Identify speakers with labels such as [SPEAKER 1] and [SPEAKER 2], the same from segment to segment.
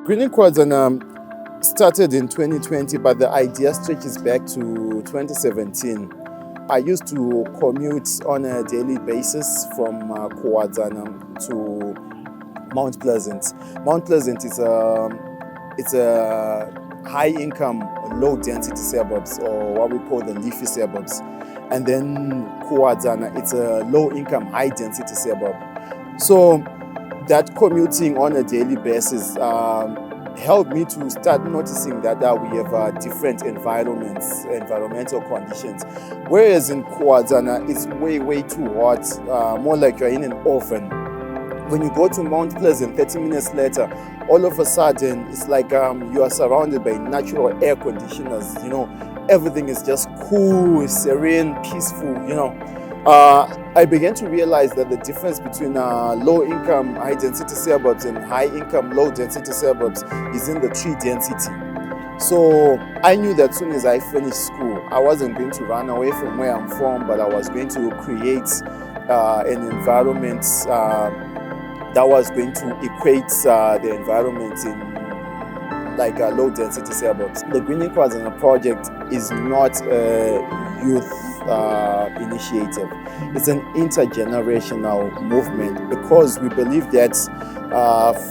[SPEAKER 1] Greening Kuwadzana started in 2020, but the idea stretches back to 2017. I used to commute on a daily basis from Kuwadzana to Mount Pleasant. Mount Pleasant is a high-income, low-density suburbs, or what we call the leafy suburbs. And then Kuwadzana, it's a low-income, high-density suburb. So that commuting on a daily basis helped me to start noticing that we have different environmental conditions. Whereas in Kuwadzana, it's way too hot, more like you're in an oven. When you go to Mount Pleasant, 30 minutes later, all of a sudden, it's like you are surrounded by natural air conditioners. You know, everything is just cool, serene, peaceful. You know, I began to realize that the difference between low-income, high-density suburbs and high-income, low-density suburbs is in the tree density. So I knew that as soon as I finished school, I wasn't going to run away from where I'm from, but I was going to create an environment that was going to equate the environment in like low-density suburbs. The Greening Kuwadzana Project is not a youth initiative. It's an intergenerational movement because we believe that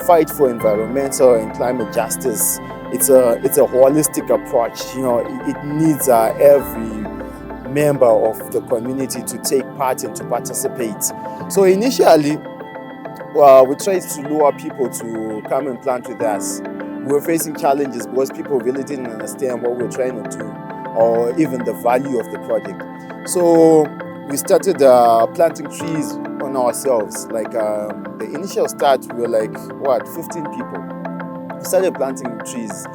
[SPEAKER 1] fight for environmental and climate justice, it's a holistic approach. You know, it needs every member of the community to take part and to participate. So initially, we tried to lure people to come and plant with us. We were facing challenges because people really didn't understand what we were trying to do or even the value of the project. So we started planting trees on ourselves. Like the initial start, we were like, 15 people. We started planting trees.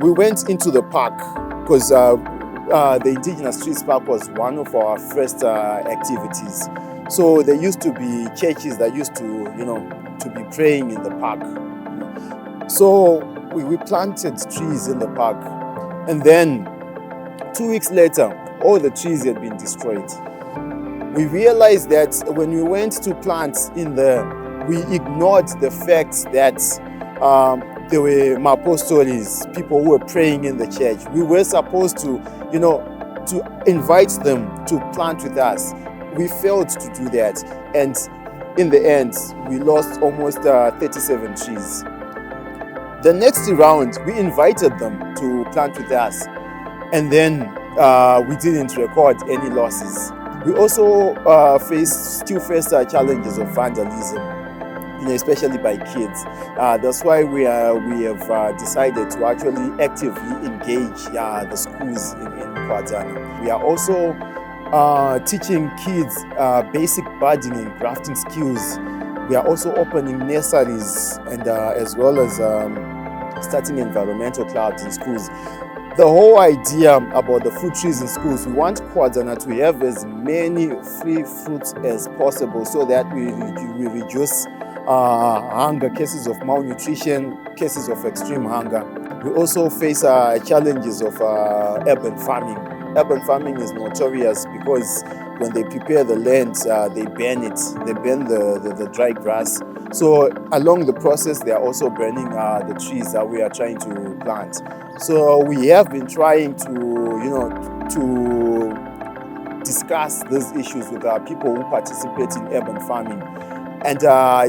[SPEAKER 1] We went into the park because the Indigenous Trees Park was one of our first activities. So there used to be churches that used to be praying in the park. So we planted trees in the park, and then 2 weeks later, all the trees had been destroyed. We realized that when we went to plant in there, we ignored the fact that there were Mapostolis, people who were praying in the church. We were supposed to invite them to plant with us. We failed to do that, and in the end, we lost almost 37 trees. The next round, we invited them to plant with us, and then we didn't record any losses. We also still face challenges of vandalism, especially by kids. That's why we have decided to actually actively engage the schools in Kuwadzana. We are also teaching kids basic budding and grafting skills. We are also opening nurseries and as well as starting environmental clubs in schools. The whole idea about the fruit trees in schools, we want Kuwadzana to have as many free fruits as possible so that we reduce hunger, cases of malnutrition, cases of extreme hunger. We also face challenges of urban farming. Urban farming is notorious because when they prepare the land, they burn it. They burn the dry grass. So along the process, they are also burning the trees that we are trying to plant. So we have been trying to discuss these issues with people who participate in urban farming. And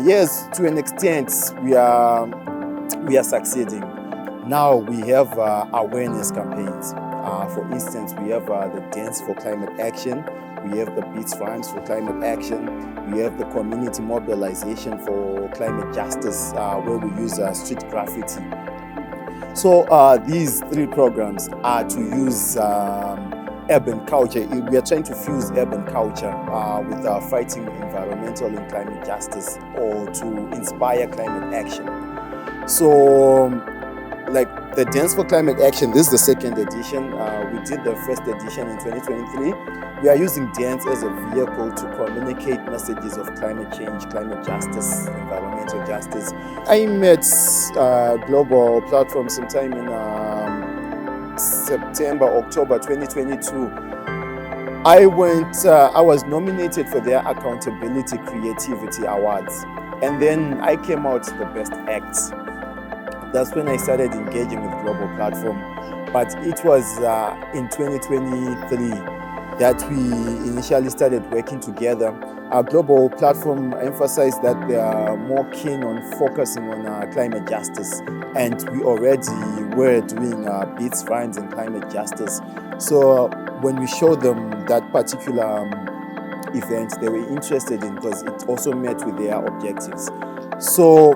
[SPEAKER 1] yes, to an extent, we are succeeding. Now we have awareness campaigns. For instance, we have the Dance for Climate Action, we have the Beats Rhymes for Climate Action, we have the Community Mobilization for Climate Justice, where we use street graffiti. So these three programs are to use urban culture. We are trying to fuse urban culture with fighting environmental and climate justice, or to inspire climate action. So, like the Dance for Climate Action, this is the second edition. We did the first edition in 2023. We are using dance as a vehicle to communicate messages of climate change, climate justice, environmental justice. I met Global Platform sometime in October 2022. I was nominated for their Accountability Creativity Awards, and then I came out the best act. That's when I started engaging with Global Platform. But it was in 2023 that we initially started working together. Our Global Platform emphasized that they are more keen on focusing on climate justice, and we already were doing beats, rhymes, and climate justice. So when we showed them that particular event, they were interested in, because it also met with their objectives. So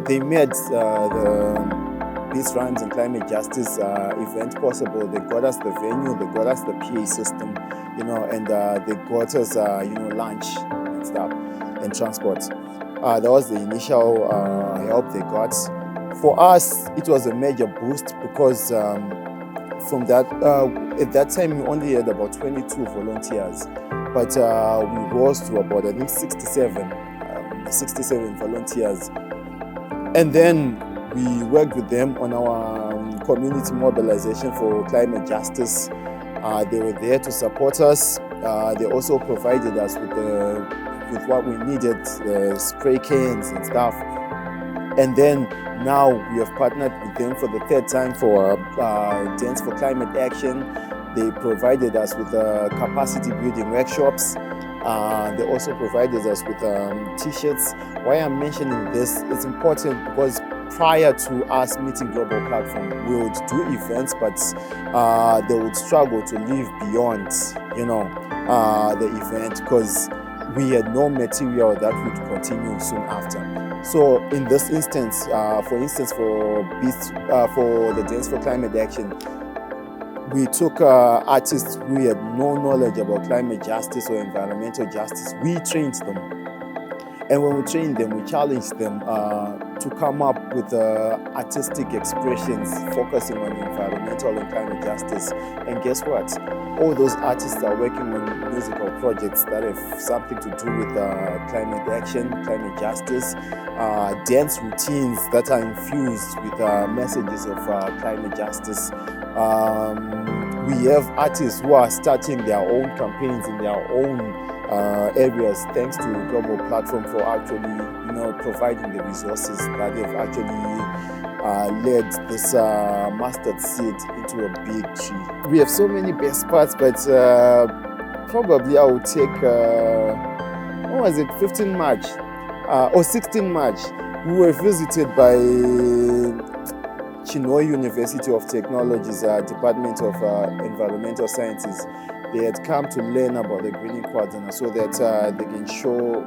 [SPEAKER 1] they made the Peace, Rhymes and Climate Justice event possible. They got us the venue, they got us the PA system, and they got us, lunch and stuff and transport. That was the initial help they got. For us, it was a major boost because from that, at that time, we only had about 22 volunteers, but we rose to about, I think, 67 volunteers. And then we worked with them on our community mobilization for climate justice. They were there to support us. They also provided us with what we needed, spray cans and stuff. And then now we have partnered with them for the third time for Dance for Climate Action. They provided us with capacity building workshops. They also provided us with t-shirts. Why I'm mentioning this, it's important because prior to us meeting Global Platform, we would do events, but they would struggle to live beyond, the event, because we had no material that would continue soon after. So in this instance, for the Dance for Climate Action, we took artists who had no knowledge about climate justice or environmental justice. We trained them. And when we trained them, we challenged them to come up with artistic expressions focusing on environmental and climate justice. And guess what? All those artists are working on musical projects that have something to do with climate action, climate justice, dance routines that are infused with messages of climate justice. We have artists who are starting their own campaigns in their own areas, thanks to Global Platform for actually, providing the resources that have actually led this mustard seed into a big tree. We have so many best parts, but probably I would take, 15 March or 16 March. We were visited by Chinhoyi University of Technology's Department of Environmental Sciences. They had come to learn about the Greening Kuwadzana so that they can show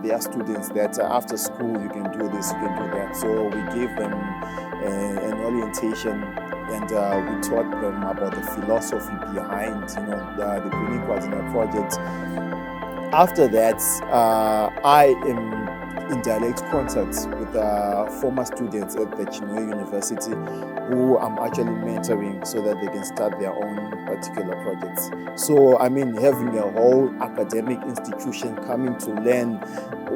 [SPEAKER 1] their students that after school you can do this, you can do that. So we gave them an orientation, and we taught them about the philosophy behind the Greening Kuwadzana Project. After that, I am in direct contact with former students at the Chinhoyi University who I'm actually mentoring so that they can start their own particular projects. So, having a whole academic institution coming to learn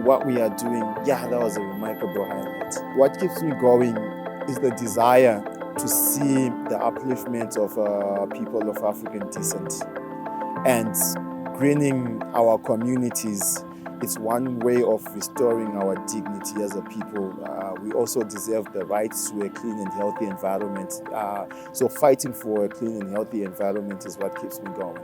[SPEAKER 1] what we are doing, that was a remarkable highlight. What keeps me going is the desire to see the upliftment of people of African descent. And greening our communities is one way of restoring our dignity as a people. We also deserve the rights to a clean and healthy environment. So fighting for a clean and healthy environment is what keeps me going.